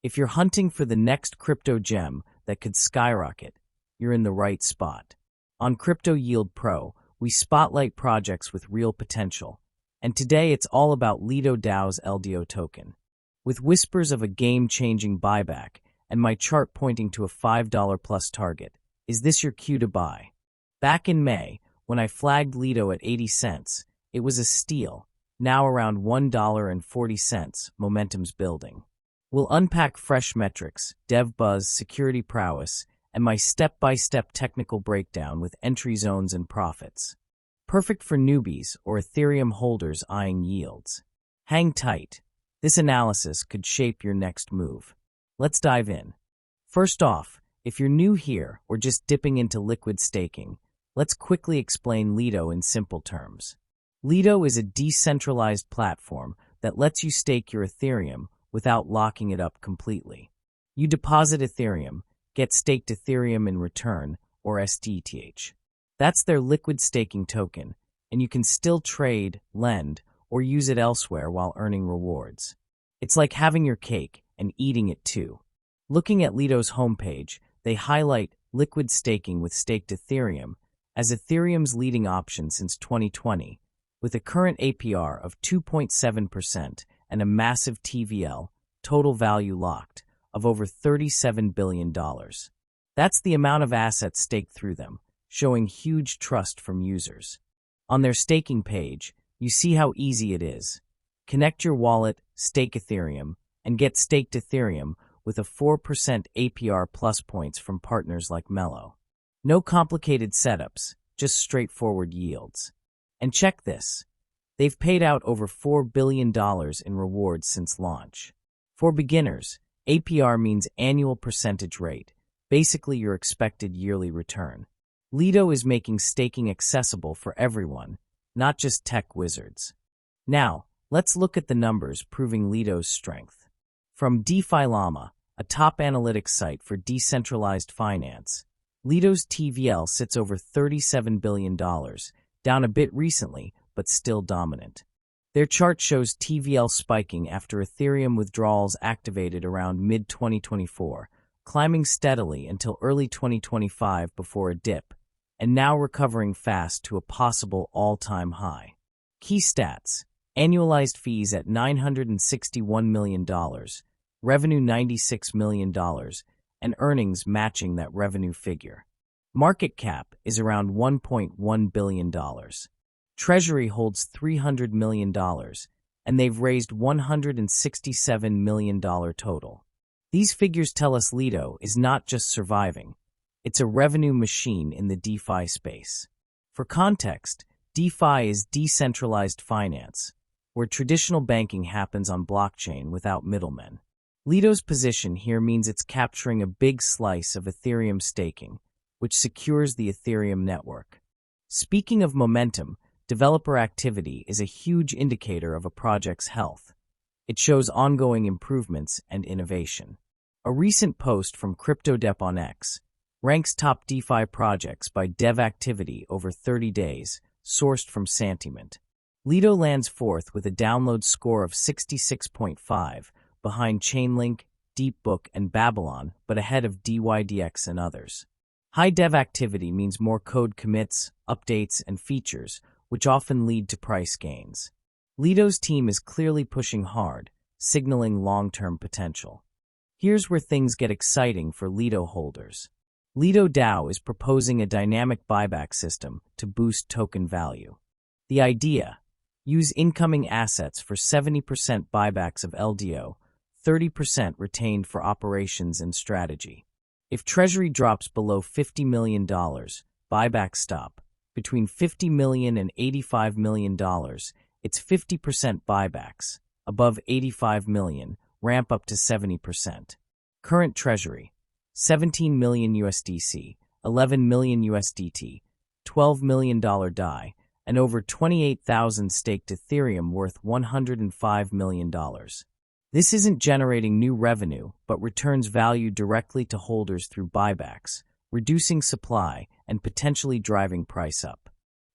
If you're hunting for the next crypto gem that could skyrocket, you're in the right spot. On Crypto Yield Pro, we spotlight projects with real potential, and today it's all about Lido DAO's LDO token. With whispers of a game-changing buyback and my chart pointing to a $5 plus target, is this your cue to buy? Back in May, when I flagged Lido at 80 cents, it was a steal. Now around $1.40, momentum's building. We'll unpack fresh metrics, dev buzz, security prowess, and my step-by-step technical breakdown with entry zones and profits. Perfect for newbies or Ethereum holders eyeing yields. Hang tight. This analysis could shape your next move. Let's dive in. First off, if you're new here or just dipping into liquid staking, let's quickly explain Lido in simple terms. Lido is a decentralized platform that lets you stake your Ethereum without locking it up completely. You deposit Ethereum, get staked Ethereum in return, or stETH. That's their liquid staking token, and you can still trade, lend, or use it elsewhere while earning rewards. It's like having your cake and eating it too. Looking at Lido's homepage, they highlight liquid staking with staked Ethereum as Ethereum's leading option since 2020, with a current APR of 2.7% and a massive TVL, total value locked, of over $37 billion. That's the amount of assets staked through them, showing huge trust from users. On their staking page, you see how easy it is. Connect your wallet, stake Ethereum, and get staked Ethereum with a 4% APR plus points from partners like Mello. No complicated setups, just straightforward yields. And check this. They've paid out over $4 billion in rewards since launch. For beginners, APR means annual percentage rate, basically your expected yearly return. Lido is making staking accessible for everyone, not just tech wizards. Now, let's look at the numbers proving Lido's strength. From DeFi Llama, a top analytics site for decentralized finance, Lido's TVL sits over $37 billion, down a bit recently, but still dominant. Their chart shows TVL spiking after Ethereum withdrawals activated around mid-2024, climbing steadily until early 2025 before a dip, and now recovering fast to a possible all-time high. Key stats: annualized fees at $961 million, revenue $96 million, and earnings matching that revenue figure. Market cap is around $1.1 billion. Treasury holds $300 million, and they've raised $167 million total. These figures tell us Lido is not just surviving, it's a revenue machine in the DeFi space. For context, DeFi is decentralized finance, where traditional banking happens on blockchain without middlemen. Lido's position here means it's capturing a big slice of Ethereum staking, which secures the Ethereum network. Speaking of momentum, developer activity is a huge indicator of a project's health. It shows ongoing improvements and innovation. A recent post from CryptoDep on X ranks top DeFi projects by dev activity over 30 days, sourced from Santiment. Lido lands fourth with a download score of 66.5, behind Chainlink, Deepbook, and Babylon, but ahead of DYDX and others. High dev activity means more code commits, updates, and features, which often lead to price gains. Lido's team is clearly pushing hard, signaling long-term potential. Here's where things get exciting for Lido holders. Lido DAO is proposing a dynamic buyback system to boost token value. The idea: use incoming assets for 70% buybacks of LDO, 30% retained for operations and strategy. If Treasury drops below $50 million, buybacks stop. Between $50 million and $85 million, it's 50% buybacks. Above $85 million, ramp up to 70%. Current Treasury: $17 million USDC, $11 million USDT, $12 million DAI, and over 28,000 staked Ethereum worth $105 million. This isn't generating new revenue, but returns value directly to holders through buybacks, reducing supply and potentially driving price up.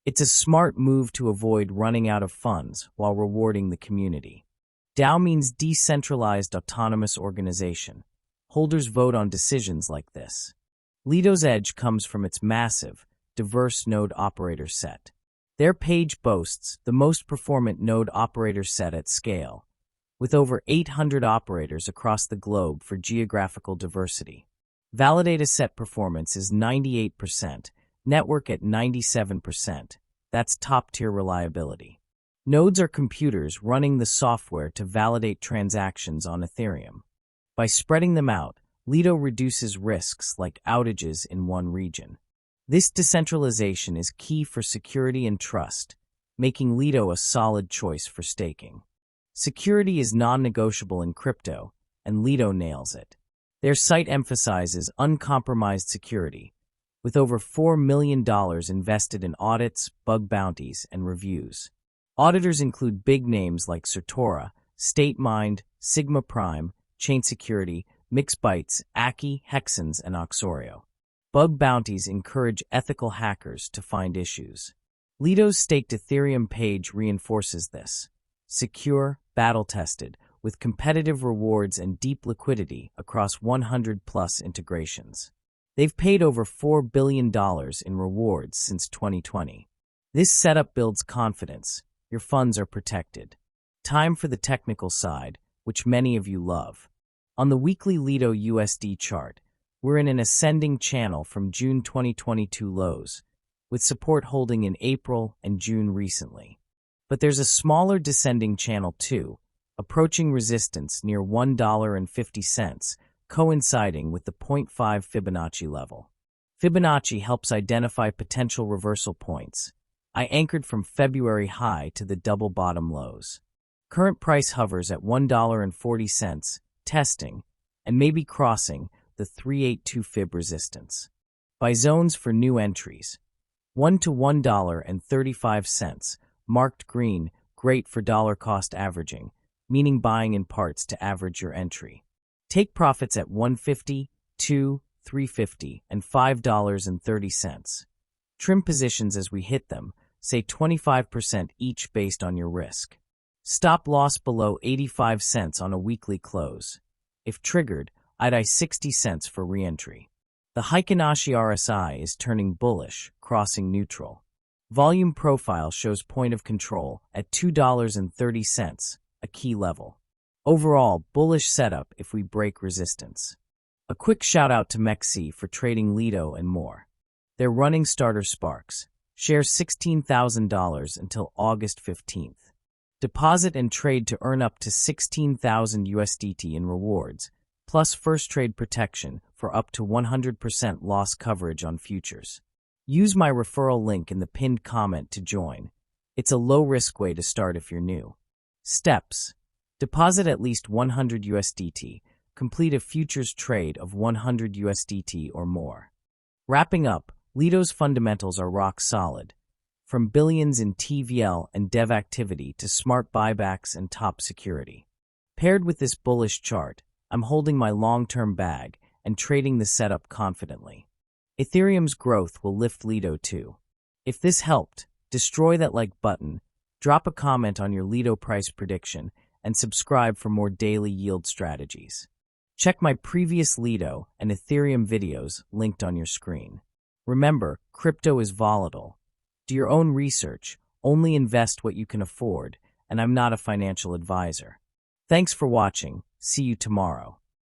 It's a smart move to avoid running out of funds while rewarding the community. DAO means Decentralized Autonomous Organization. Holders vote on decisions like this. Lido's edge comes from its massive, diverse node operator set. Their page boasts the most performant node operator set at scale, with over 800 operators across the globe for geographical diversity. Validated set performance is 98%, network at 97%. That's top-tier reliability. Nodes are computers running the software to validate transactions on Ethereum. By spreading them out, Lido reduces risks like outages in one region. This decentralization is key for security and trust, making Lido a solid choice for staking. Security is non-negotiable in crypto, and Lido nails it. Their site emphasizes uncompromised security, with over $4 million invested in audits, bug bounties, and reviews. Auditors include big names like Certora, StateMind, Sigma Prime, Chain Security, Mixbytes, Aki, Hexens, and Oxorio. Bug bounties encourage ethical hackers to find issues. Lido's staked Ethereum page reinforces this. Secure, battle-tested, with competitive rewards and deep liquidity across 100-plus integrations. They've paid over $4 billion in rewards since 2020. This setup builds confidence. Your funds are protected. Time for the technical side, which many of you love. On the weekly Lido USD chart, we're in an ascending channel from June 2022 lows, with support holding in April and June recently. But there's a smaller descending channel too, approaching resistance near $1.50, coinciding with the 0.5 Fibonacci level. Fibonacci helps identify potential reversal points. I anchored from February high to the double bottom lows. Current price hovers at $1.40, testing, and maybe crossing the 382 Fib resistance. By zones for new entries, $1 to $1.35, marked green, great for dollar cost averaging, meaning buying in parts to average your entry. Take profits at $1.50, $2, $3.50, and $5.30. Trim positions as we hit them, say 25% each based on your risk. Stop loss below 85 cents on a weekly close. If triggered, I'd eye 60 cents for re-entry. The Heikinashi RSI is turning bullish, crossing neutral. Volume profile shows point of control at $2.30, a key level. Overall, bullish setup if we break resistance. A quick shout out to Mexi for trading Lido and more. They're running starter sparks. Shares $16,000 until August 15th. Deposit and trade to earn up to 16,000 USDT in rewards, plus first trade protection for up to 100% loss coverage on futures. Use my referral link in the pinned comment to join. It's a low-risk way to start if you're new. Steps: deposit at least 100 USDT, complete a futures trade of 100 USDT or more. Wrapping up, Lido's fundamentals are rock solid, from billions in TVL and dev activity to smart buybacks and top security. Paired with this bullish chart, I'm holding my long-term bag and trading the setup confidently. Ethereum's growth will lift Lido too. If this helped, destroy that like button, drop a comment on your Lido price prediction, and subscribe for more daily yield strategies. Check my previous Lido and Ethereum videos linked on your screen. Remember, crypto is volatile. Do your own research, only invest what you can afford, and I'm not a financial advisor. Thanks for watching. See you tomorrow.